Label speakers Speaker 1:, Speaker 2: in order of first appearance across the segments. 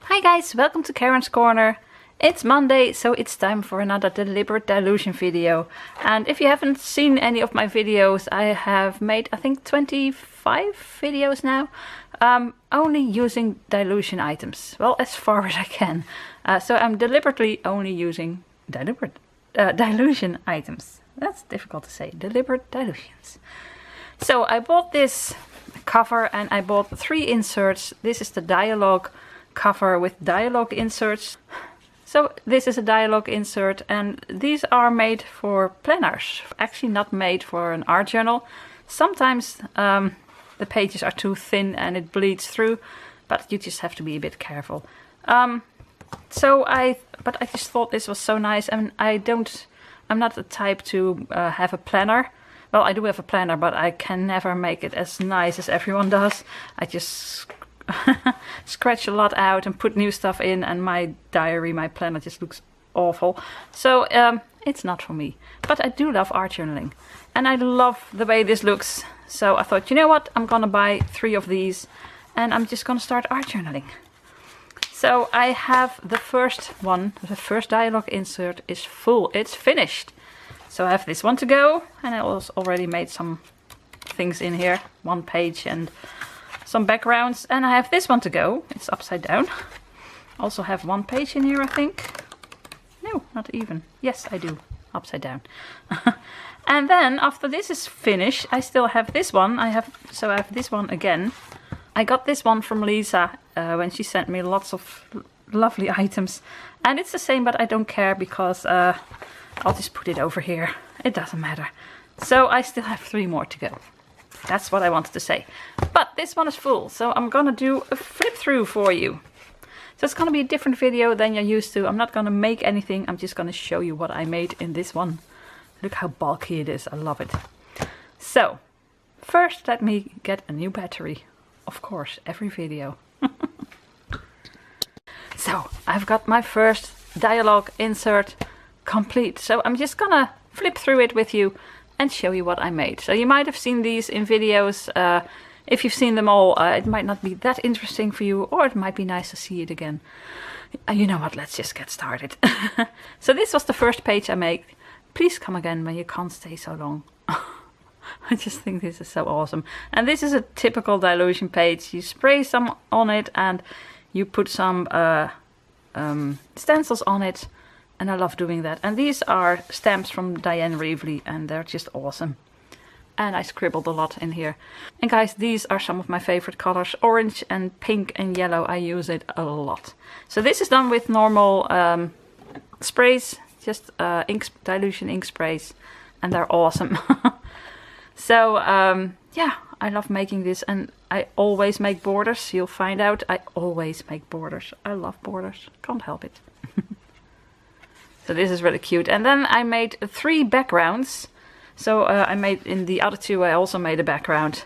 Speaker 1: Hi guys, welcome to Karen's Corner. It's Monday, so it's time for another deliberate dilution video. And if you haven't seen any of my videos, I have made I think 25 videos now, only using dilution items. Well, as far as I can. So I'm deliberately only using dilution items. That's difficult to say. Deliberate dilutions. So I bought this cover and I bought 3 inserts. This is the Dyalog cover with Dyalog inserts. So this is a Dyalog insert, and these are made for planners. Actually not made for an art journal. Sometimes the pages are too thin and it bleeds through, but you just have to be a bit careful. But I just thought this was so nice, and I'm not the type to have a planner. Well, I do have a planner, but I can never make it as nice as everyone does. I just scratch a lot out and put new stuff in, and my diary, my planner just looks awful. So it's not for me. But I do love art journaling, and I love the way this looks. So I thought, you know what, I'm gonna buy 3 of these and I'm just gonna start art journaling. So I have the first one, the first Dyalog insert is full, it's finished. So I have this one to go, and I also already made some things in here, 1 page and some backgrounds, and I have this one to go. It's upside down. Also have 1 page in here, I think. No, not even. Yes, I do. Upside down. And then after this is finished, I still have this one. I have this one again. I got this one from Lisa when she sent me lots of lovely items, and it's the same, but I don't care because I'll just put it over here. It doesn't matter. So I still have 3 more to go. That's what I wanted to say. But this one is full, so I'm gonna do a flip through for you. So it's gonna be a different video than you're used to. I'm not gonna make anything, I'm just gonna show you what I made in this one. Look how bulky it is, I love it. So, first let me get a new battery. Of course, every video. So, I've got my first Dyalog insert complete. So I'm just gonna flip through it with you and show you what I made. So you might have seen these in videos. If you've seen them all, it might not be that interesting for you, or it might be nice to see it again. You know what, let's just get started. So this was the first page I made. Please come again when you can't stay so long. I just think this is so awesome. And this is a typical dilution page. You spray some on it and you put some stencils on it. And I love doing that. And these are stamps from Diane Reevely, and they're just awesome. And I scribbled a lot in here. And guys, these are some of my favorite colors. Orange and pink and yellow, I use it a lot. So this is done with normal sprays, just dilution ink sprays. And they're awesome. So, yeah, I love making this. And I always make borders. You'll find out I always make borders. I love borders. Can't help it. So this is really cute. And then I made 3 backgrounds. So I made in the other 2, I also made a background.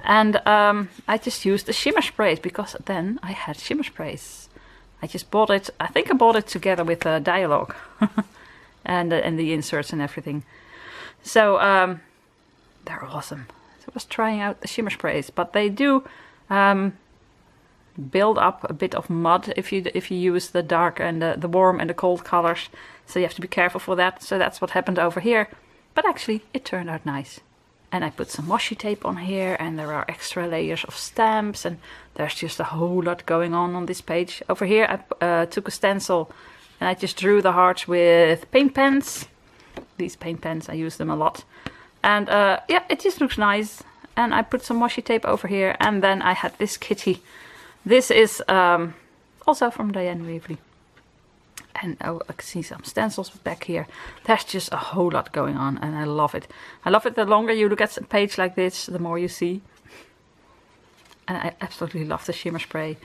Speaker 1: And I just used the shimmer sprays because then I had shimmer sprays. I just bought it, I think I bought it together with Dyalog. and the inserts and everything. So they're awesome. So I was trying out the shimmer sprays, but they do build up a bit of mud if you use the dark and the warm and the cold colors. So you have to be careful for that. So that's what happened over here. But actually it turned out nice. And I put some washi tape on here, and there are extra layers of stamps, and there's just a whole lot going on this page. Over here I took a stencil and I just drew the hearts with paint pens. These paint pens, I use them a lot. And yeah, it just looks nice. And I put some washi tape over here, and then I had this kitty. This is also from Diane Reevely. And oh, I can see some stencils back here. There's just a whole lot going on, and I love it. I love it. The longer you look at a page like this, the more you see. And I absolutely love the shimmer spray.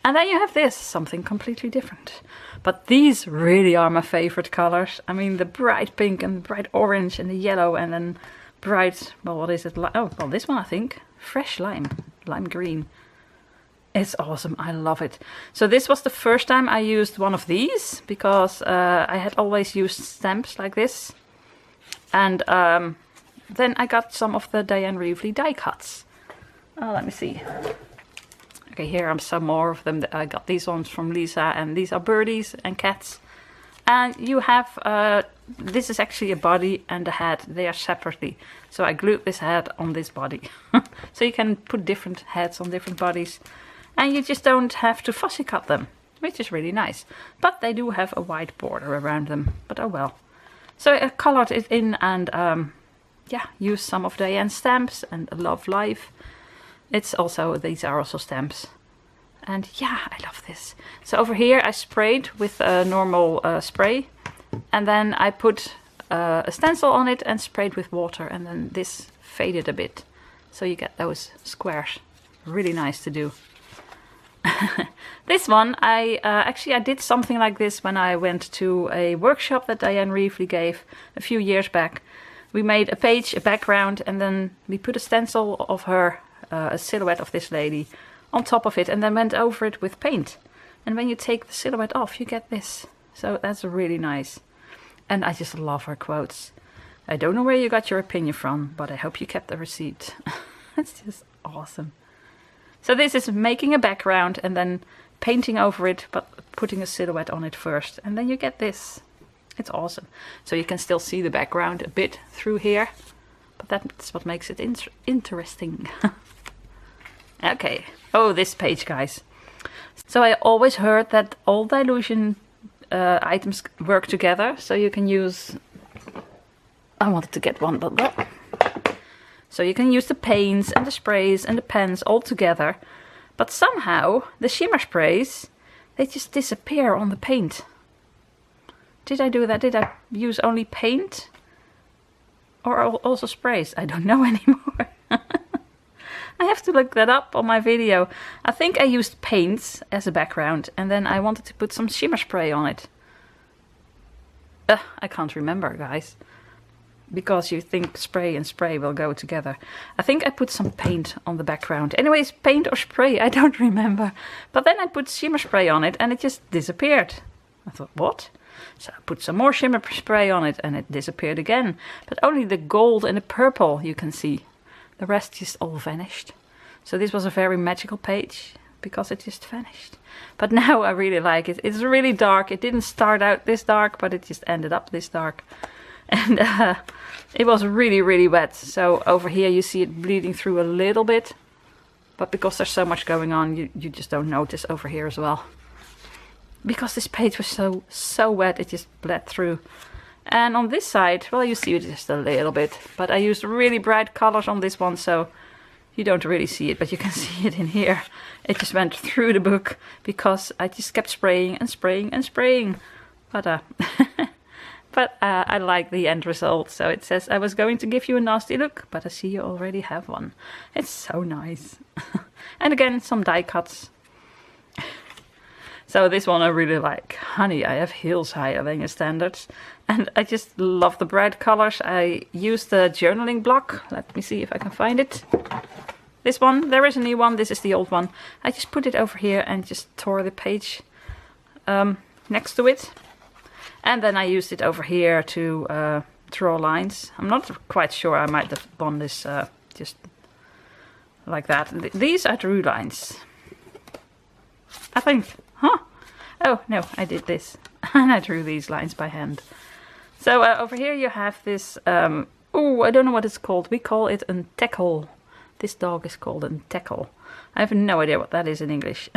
Speaker 1: And then you have this, something completely different. But these really are my favorite colors. I mean, the bright pink and bright orange and the yellow, and then bright, well, what is it? Oh, well, this one I think. Fresh lime green. It's awesome, I love it. So this was the first time I used one of these, because I had always used stamps like this. And then I got some of the Diane Reevely die cuts. Oh, let me see. Okay, here are some more of them. I got these ones from Lisa, and these are birdies and cats. And you have, this is actually a body and a head. They are separately. So I glued this head on this body. So you can put different heads on different bodies. And you just don't have to fussy cut them, which is really nice. But they do have a white border around them. But oh well. So I colored it in and yeah, used some of Diane's stamps and Love Life. It's also, these are also stamps. And yeah, I love this. So over here I sprayed with a normal spray. And then I put a stencil on it and sprayed with water. And then this faded a bit. So you get those squares. Really nice to do. This one, actually I did something like this when I went to a workshop that Diane Reevely gave a few years back. We made a page, a background, and then we put a stencil of her, a silhouette of this lady, on top of it, and then went over it with paint. And when you take the silhouette off, you get this. So that's really nice. And I just love her quotes. I don't know where you got your opinion from, but I hope you kept the receipt. It's just awesome. So this is making a background and then painting over it, but putting a silhouette on it first. And then you get this. It's awesome. So you can still see the background a bit through here. But that's what makes it interesting. Okay. Oh, this page, guys. So I always heard that all Dylusion items work together. So you can use... I wanted to get one, but... So you can use the paints and the sprays and the pens all together. But somehow, the shimmer sprays, they just disappear on the paint. Did I do that? Did I use only paint? Or also sprays? I don't know anymore. I have to look that up on my video. I think I used paints as a background. And then I wanted to put some shimmer spray on it. I can't remember, guys. Because you think spray and spray will go together. I think I put some paint on the background. Anyways, paint or spray, I don't remember. But then I put shimmer spray on it and it just disappeared. I thought, what? So I put some more shimmer spray on it and it disappeared again. But only the gold and the purple you can see. The rest just all vanished. So this was a very magical page because it just vanished. But now I really like it. It's really dark. It didn't start out this dark, but it just ended up this dark. And it was really, really wet. So over here you see it bleeding through a little bit. But because there's so much going on, you just don't notice over here as well. Because this page was so wet, it just bled through. And on this side, well, you see it just a little bit. But I used really bright colors on this one, so you don't really see it. But you can see it in here. It just went through the book because I just kept spraying and spraying and spraying. But But I like the end result. So it says, I was going to give you a nasty look, but I see you already have one. It's so nice. And again, some die cuts. So this one I really like. Honey, I have heels higher than your standards. And I just love the bright colors. I used the journaling block. Let me see if I can find it. This one, there is a new one. This is the old one. I just put it over here and just tore the page next to it. And then I used it over here to draw lines. I'm not quite sure. I might have done this just like that. These are drew lines. I think. Huh? Oh, no, I did this. And I drew these lines by hand. So over here you have this... oh, I don't know what it's called. We call it a tackle. This dog is called a tackle. I have no idea what that is in English.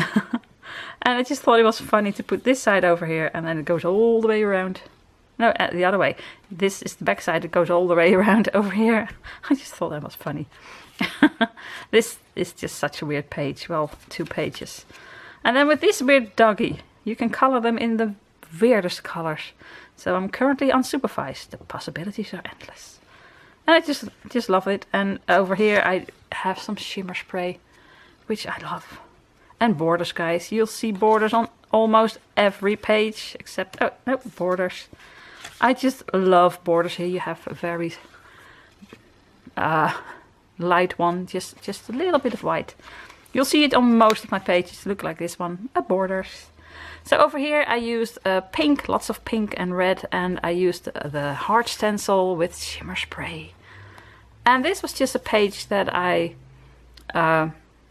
Speaker 1: And I just thought it was funny to put this side over here and then it goes all the way around. No, the other way. This is the back side, it goes all the way around over here. I just thought that was funny. This is just such a weird page. Well, 2 pages. And then with this weird doggy, you can color them in the weirdest colors. So I'm currently unsupervised. The possibilities are endless. And I just love it. And over here I have some shimmer spray, which I love. And borders, guys. You'll see borders on almost every page, except, oh, no, borders. I just love borders. Here you have a very light one, just a little bit of white. You'll see it on most of my pages. Look like this one, borders. So over here I used pink, lots of pink and red, and I used the heart stencil with shimmer spray. And this was just a page that I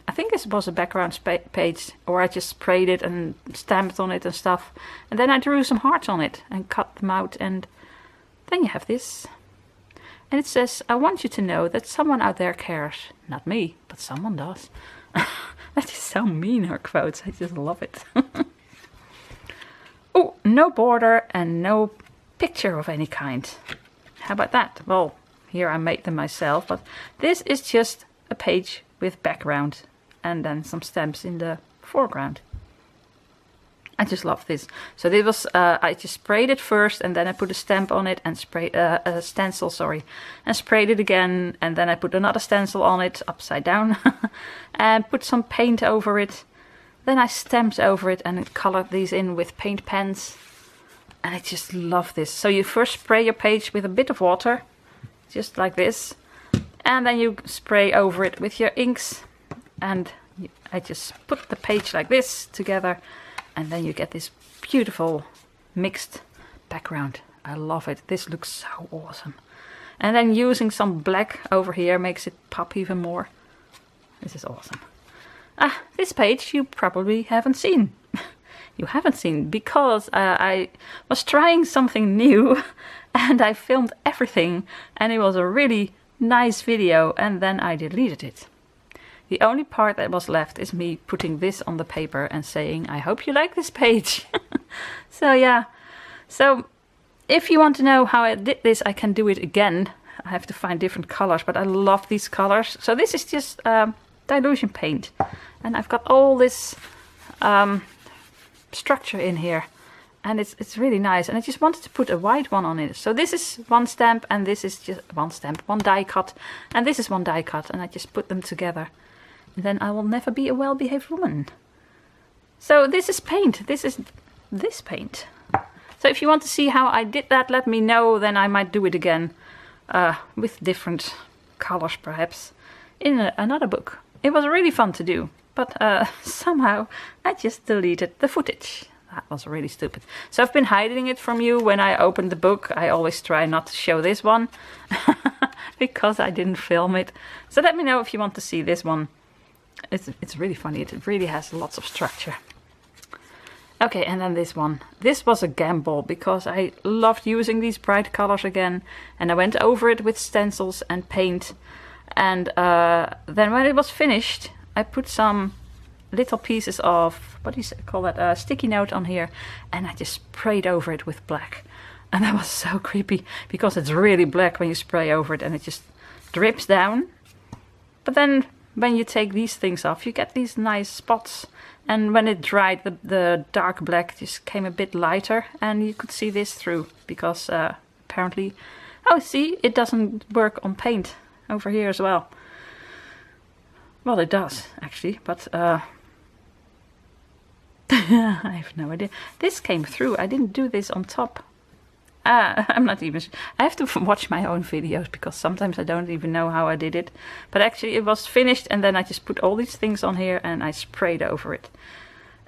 Speaker 1: I think this was a background page, or I just sprayed it and stamped on it and stuff. And then I drew some hearts on it and cut them out, and then you have this. And it says, I want you to know that someone out there cares. Not me, but someone does. That is so mean, her quotes. I just love it. Oh, no border and no picture of any kind. How about that? Well, here I made them myself, but this is just a page with background and then some stamps in the foreground. I just love this. So this was, I just sprayed it first, and then I put a stamp on it and sprayed a stencil, sorry, and sprayed it again, and then I put another stencil on it upside down and put some paint over it. Then I stamped over it and colored these in with paint pens, and I just love this. So you first spray your page with a bit of water, just like this, and then you spray over it with your inks, and I just put the page like this together. And then you get this beautiful mixed background. I love it. This looks so awesome. And then using some black over here makes it pop even more. This is awesome. This page you probably haven't seen. You haven't seen because I was trying something new and I filmed everything and it was a really nice video and then I deleted it. The only part that was left is me putting this on the paper and saying, I hope you like this page. So yeah, so if you want to know how I did this, I can do it again. I have to find different colors, but I love these colors. So this is just Dylusion paint. And I've got all this structure in here. And it's really nice. And I just wanted to put a white one on it. So this is one stamp and this is just one stamp, one die cut. And this is one die cut. And I just put them together. Then I will never be a well-behaved woman. So this is paint. This is this paint. So if you want to see how I did that, let me know. Then I might do it again with different colors perhaps in another book. It was really fun to do. But somehow I just deleted the footage. That was really stupid. So I've been hiding it from you. When I opened the book, I always try not to show this one. Because I didn't film it. So let me know if you want to see this one. It's really funny. It really has lots of structure. Okay, and then this one. This was a gamble because I loved using these bright colors again. And I went over it with stencils and paint. And then when it was finished, I put some little pieces of, what do you call that, sticky note on here. And I just sprayed over it with black. And that was so creepy because it's really black when you spray over it and it just drips down. But then when you take these things off, you get these nice spots. And when it dried, the dark black just came a bit lighter. And you could see this through because apparently... Oh, see, it doesn't work on paint over here as well. Well, it does, actually, but... I have no idea. This came through. I didn't do this on top. I'm not even sure. I have to watch my own videos because sometimes I don't even know how I did it. But actually it was finished and then I just put all these things on here and I sprayed over it.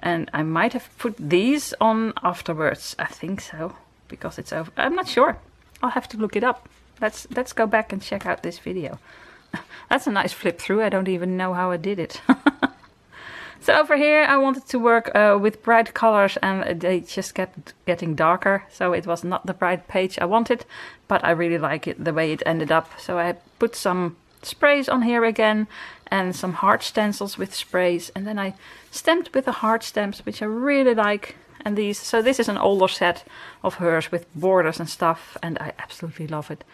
Speaker 1: And I might have put these on afterwards. I think so. Because it's over. I'm not sure. I'll have to look it up. Let's go back and check out this video. That's a nice flip through. I don't even know how I did it. So over here I wanted to work with bright colors and they just kept getting darker. So it was not the bright page I wanted, but I really like it the way it ended up. So I put some sprays on here again and some heart stencils with sprays. And then I stamped with the heart stamps, which I really like. And these, so this is an older set of hers with borders and stuff. And I absolutely love it.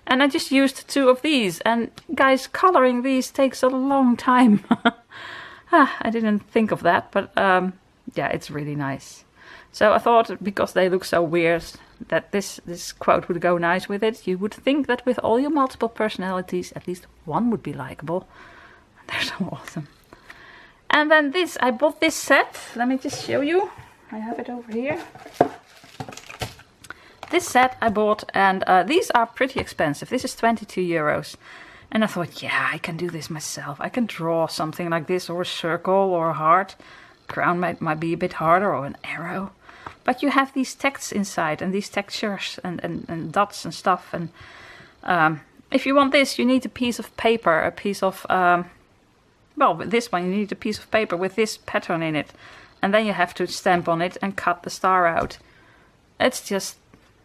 Speaker 1: And I just used 2 of these. And guys, coloring these takes a long time. I didn't think of that, but yeah, it's really nice. So I thought, because they look so weird, that this quote would go nice with it. You would think that with all your multiple personalities, at least one would be likable. They're so awesome. And then this, I bought this set. Let me just show you. I have it over here. This set I bought, and these are pretty expensive. This is 22 euros. And I thought, yeah, I can do this myself. I can draw something like this, or a circle, or a heart. Crown might be a bit harder, or an arrow. But you have these texts inside, and these textures, and dots and stuff. And if you want this, you need a piece of paper, a piece of well, with this one you need a piece of paper with this pattern in it. And then you have to stamp on it and cut the star out. It's just,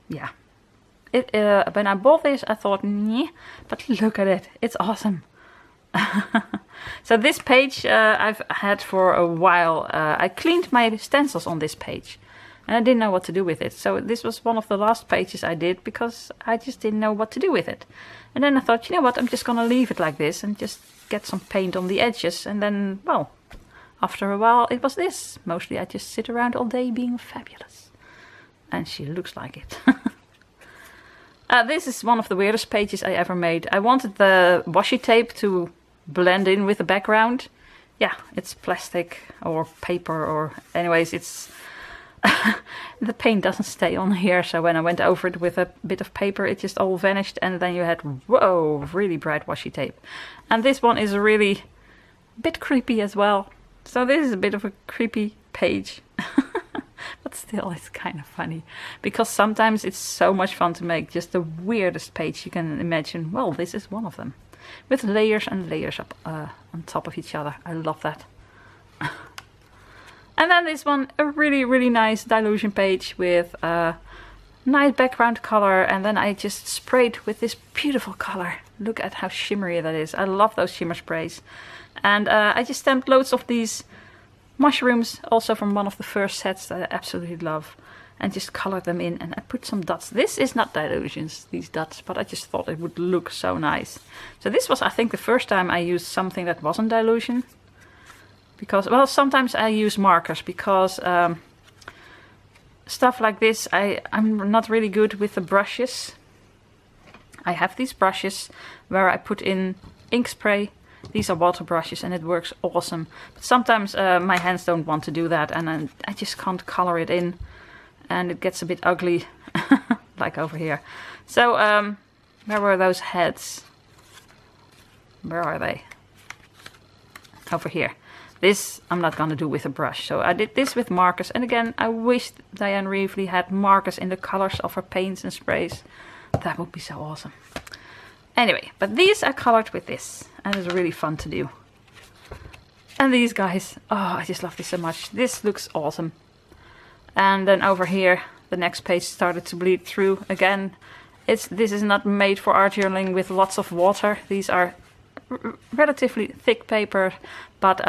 Speaker 1: yeah. When I bought this I thought, nah, but look at it. It's awesome. So this page I've had for a while. I cleaned my stencils on this page. And I didn't know what to do with it. So this was one of the last pages I did because I just didn't know what to do with it. And then I thought, you know what, I'm just gonna leave it like this and just get some paint on the edges. And then, well, after a while it was this. Mostly I just sit around all day being fabulous. And she looks like it. This is one of the weirdest pages I ever made. I wanted the washi tape to blend in with the background. Yeah, it's plastic or paper or anyways, it's... the paint doesn't stay on here, so when I went over it with a bit of paper it just all vanished, and then you had, whoa, really bright washi tape. And this one is really a bit creepy as well. So this is a bit of a creepy page. But still it's kind of funny, because sometimes it's so much fun to make just the weirdest page you can imagine. Well, this is one of them, with layers and layers up on top of each other. I love that. And then this one, a really, really nice Dylusion page with a nice background color. And then I just sprayed with this beautiful color. Look at how shimmery that is. I love those shimmer sprays. And I just stamped loads of these mushrooms, also from one of the first sets that I absolutely love. And just colored them in, and I put some dots. This is not Dylusions, these dots, but I just thought it would look so nice. So this was, I think, the first time I used something that wasn't Dylusion. Because, well, sometimes I use markers because stuff like this, I'm not really good with the brushes. I have these brushes where I put in ink spray. These are water brushes and it works awesome. But sometimes my hands don't want to do that, and I just can't color it in. And it gets a bit ugly, like over here. So, where were those heads? Where are they? Over here. This I'm not gonna do with a brush, so I did this with markers. And again, I wish Diane Reevely had markers in the colors of her paints and sprays. That would be so awesome. Anyway, but these are colored with this, and it's really fun to do. And these guys, oh, I just love this so much. This looks awesome. And then over here, the next page started to bleed through again. This is not made for art journaling with lots of water. These are relatively thick paper, but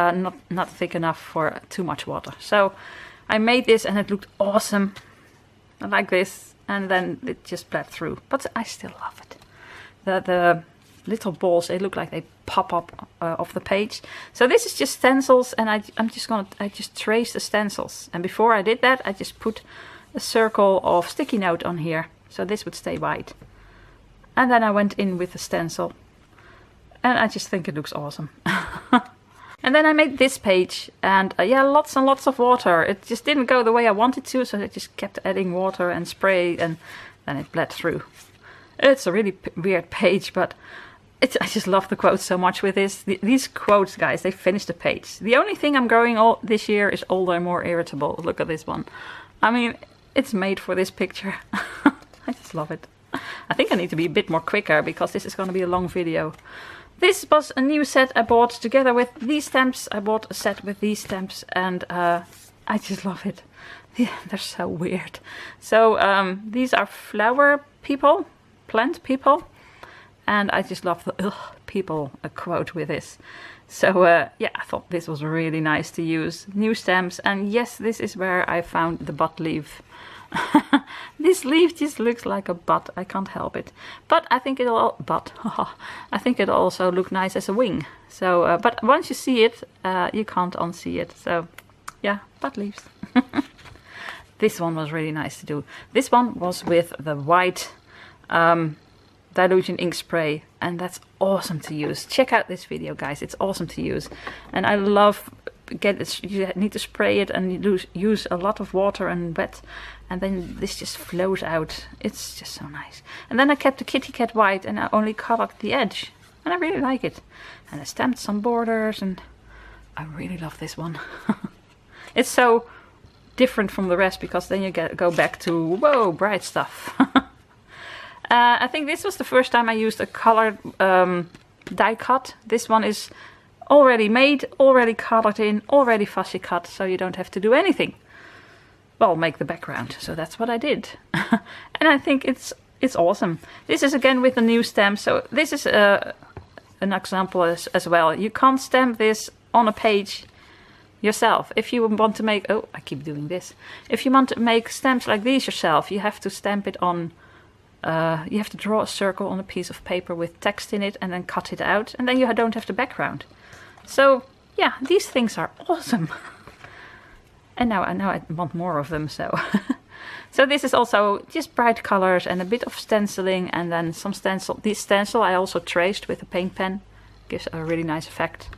Speaker 1: not thick enough for too much water. So I made this and it looked awesome, like this, and then it just bled through. But I still love it. The little balls, they look like they pop up off the page. So this is just stencils, and I just trace the stencils. And before I did that, I just put a circle of sticky note on here, so this would stay white. And then I went in with the stencil. And I just think it looks awesome. And then I made this page, and yeah, lots and lots of water. It just didn't go the way I wanted to, so I just kept adding water and spray, and then it bled through. It's a really weird page, but I just love the quotes so much with this. These quotes, guys, they finish the page. The only thing I'm growing this year is older and more irritable. Look at this one. I mean, it's made for this picture. I just love it. I think I need to be a bit more quicker, because this is going to be a long video. This was a new set I bought together with these stamps. I bought a set with these stamps, and I just love it. Yeah, they're so weird. So these are flower people, plant people, and I just love the people quote with this. So yeah, I thought this was really nice to use. New stamps, and yes, this is where I found the butt leaf. This leaf just looks like a butt. I can't help it. But I think it'll I think it'll also look nice as a wing. So, but once you see it, you can't unsee it. So, yeah, butt leaves. This one was really nice to do. This one was with the white Dylusion ink spray, and that's awesome to use. Check out this video, guys. It's awesome to use, and I love. You need to spray it, and you use a lot of water and wet, and then this just flows out. It's just so nice. And then I kept the kitty cat white, and I only colored the edge, and I really like it. And I stamped some borders, and I really love this one. It's so different from the rest, because then you go back to, whoa, bright stuff. I think this was the first time I used a colored die cut. This one is already made, already colored in, already fussy cut, so you don't have to do anything. Well, make the background. So that's what I did. And I think it's awesome. This is again with the new stamp. So this is an example as well. You can't stamp this on a page yourself. If you want to make, oh, I keep doing this. If you want to make stamps like these yourself, you have to stamp it on, you have to draw a circle on a piece of paper with text in it and then cut it out. And then you don't have the background. So yeah, these things are awesome. And now I want more of them, so. So this is also just bright colors and a bit of stenciling and then some stencil. This stencil I also traced with a paint pen. Gives a really nice effect.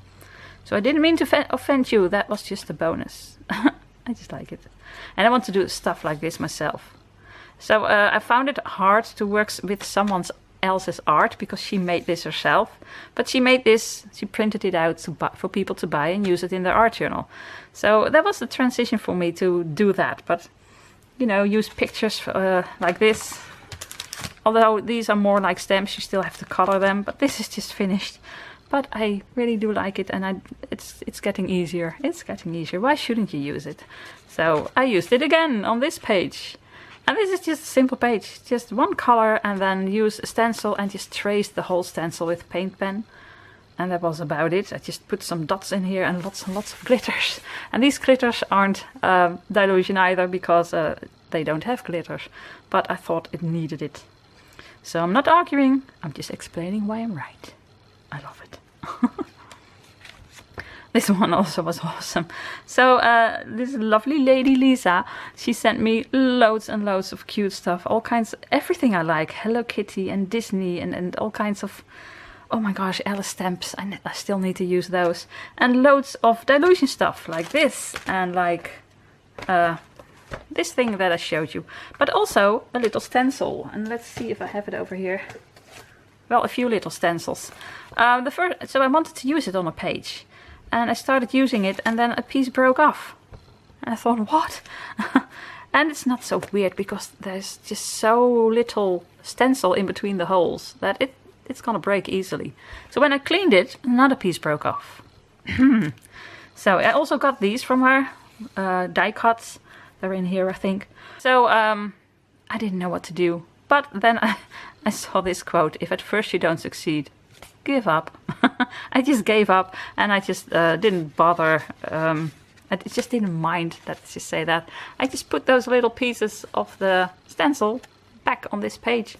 Speaker 1: So I didn't mean to offend you, that was just a bonus. I just like it. And I want to do stuff like this myself. So I found it hard to work with someone else's art because she made this herself. But she made this, she printed it out for people to buy and use it in their art journal. So that was the transition for me to do that. But, you know, use pictures like this. Although these are more like stamps, you still have to color them. But this is just finished. But I really do like it, and it's getting easier. It's getting easier. Why shouldn't you use it? So I used it again on this page. And this is just a simple page. Just one color and then use a stencil and just trace the whole stencil with a paint pen. And that was about it. I just put some dots in here and lots of glitters. And these glitters aren't Dylusion either because they don't have glitters. But I thought it needed it. So I'm not arguing. I'm just explaining why I'm right. I love it. This one also was awesome. So this lovely lady Lisa, she sent me loads and loads of cute stuff. All kinds, everything I like. Hello Kitty and Disney and all kinds of, oh my gosh, Alice stamps. I still need to use those. And loads of Dylusion stuff like this. And like this thing that I showed you. But also a little stencil. And let's see if I have it over here. Well, a few little stencils. So I wanted to use it on a page. And I started using it and then a piece broke off. And I thought, what? And it's not so weird because there's just so little stencil in between the holes that it's gonna break easily. So when I cleaned it, another piece broke off. So I also got these from her, die cuts. They're in here, I think. So I didn't know what to do. But then I saw this quote, if at first you don't succeed, give up. I just gave up and I just didn't bother. I just didn't mind, let's just say that. I just put those little pieces of the stencil back on this page.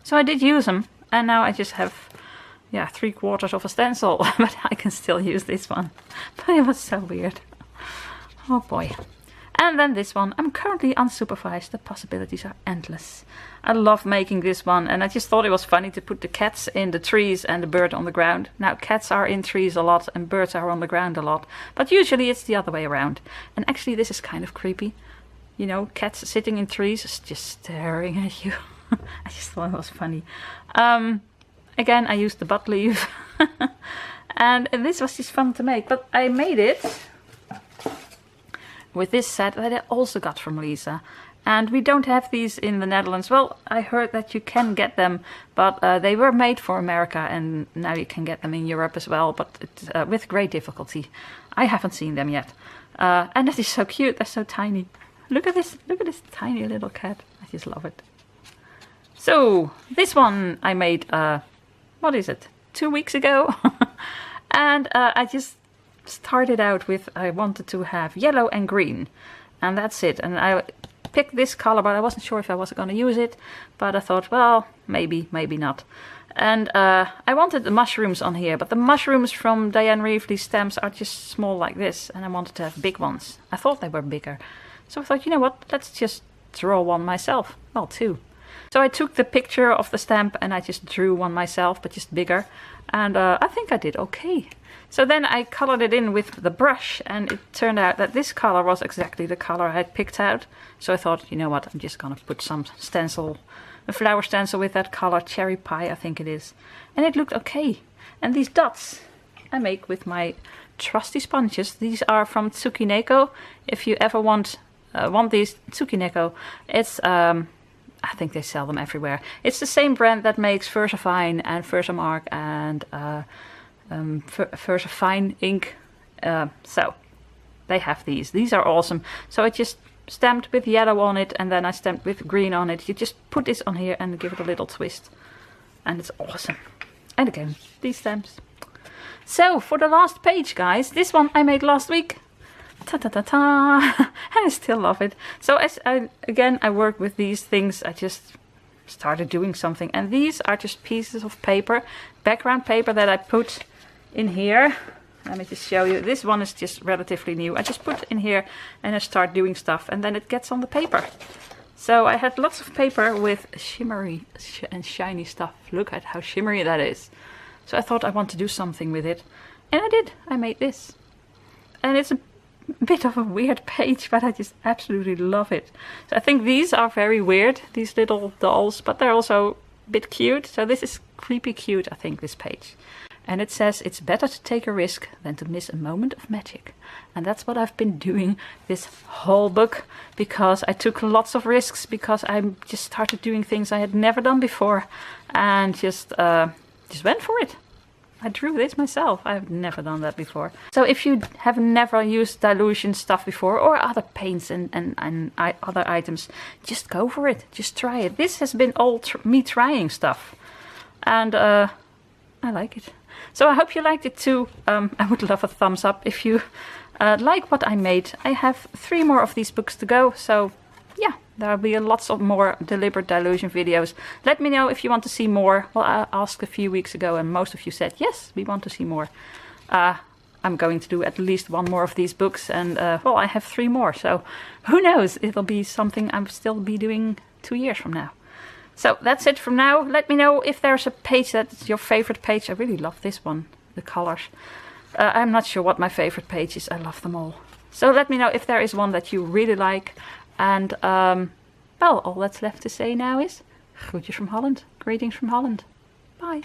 Speaker 1: So I did use them and now I just have, yeah, 3/4 of a stencil. But I can still use this one. But it was so weird. Oh boy. And then this one, I'm currently unsupervised, the possibilities are endless. I love making this one and I just thought it was funny to put the cats in the trees and the bird on the ground. Now cats are in trees a lot and birds are on the ground a lot, but usually it's the other way around. And actually this is kind of creepy. You know, cats sitting in trees just staring at you. I just thought it was funny. Again, I used the butt leaf. And this was just fun to make, but I made it with this set that I also got from Lisa. And we don't have these in the Netherlands. Well, I heard that you can get them, but they were made for America and now you can get them in Europe as well, but it's, with great difficulty. I haven't seen them yet. And that is so cute, they're so tiny. Look at this tiny little cat. I just love it. So, this one I made, what is it, 2 weeks ago? And I just started out with, I wanted to have yellow and green, and that's it. And I picked this color, but I wasn't sure if I was going to use it, but I thought, well, maybe not. And I wanted the mushrooms on here, but the mushrooms from Diane Reevely's stamps are just small like this, and I wanted to have big ones. I thought they were bigger. So I thought, you know what, let's just draw one myself. Well, two. So I took the picture of the stamp and I just drew one myself, but just bigger. And I think I did okay. So then I colored it in with the brush and it turned out that this color was exactly the color I had picked out. So I thought, you know what, I'm just gonna put some stencil, a flower stencil with that color, cherry pie I think it is. And it looked okay. And these dots I make with my trusty sponges. These are from Tsukineko. If you ever want these, Tsukineko, it's I think they sell them everywhere. It's the same brand that makes Versafine and Versamark and fine ink. So they have these. These are awesome. So I just stamped with yellow on it, and then I stamped with green on it. You just put this on here and give it a little twist, and it's awesome. And again, these stamps. So for the last page, guys, this one I made last week. Ta-ta-ta-ta! And I still love it. So as I work with these things, I just started doing something. And these are just pieces of paper, background paper that I put in here. Let me just show you. This one is just relatively new. I just put it in here and I start doing stuff, and then it gets on the paper. So I had lots of paper with shimmery and shiny stuff. Look at how shimmery that is. So I thought I want to do something with it. And I did. I made this. And it's a bit of a weird page, but I just absolutely love it. So I think these are very weird, these little dolls, but they're also a bit cute. So this is creepy cute, I think, this page. And it says, it's better to take a risk than to miss a moment of magic. And that's what I've been doing this whole book, because I took lots of risks, because I just started doing things I had never done before, and just went for it. I drew this myself. I've never done that before. So if you have never used Dylusion stuff before, or other paints and other items, just go for it. Just try it. This has been all me trying stuff. And I like it. So I hope you liked it too. I would love a thumbs up if you like what I made. I have 3 more of these books to go. So yeah, there'll be lots of more deliberate Dylusion videos. Let me know if you want to see more. Well, I asked a few weeks ago and most of you said, yes, we want to see more. I'm going to do at least 1 more of these books, and well, I have 3 more. So who knows, it'll be something I'll still be doing 2 years from now. So that's it from now. Let me know if there's a page that's your favorite page. I really love this one, the colors. I'm not sure what my favorite page is. I love them all. So let me know if there is one that you really like. And well, all that's left to say now is groetjes from Holland. Greetings from Holland. Bye.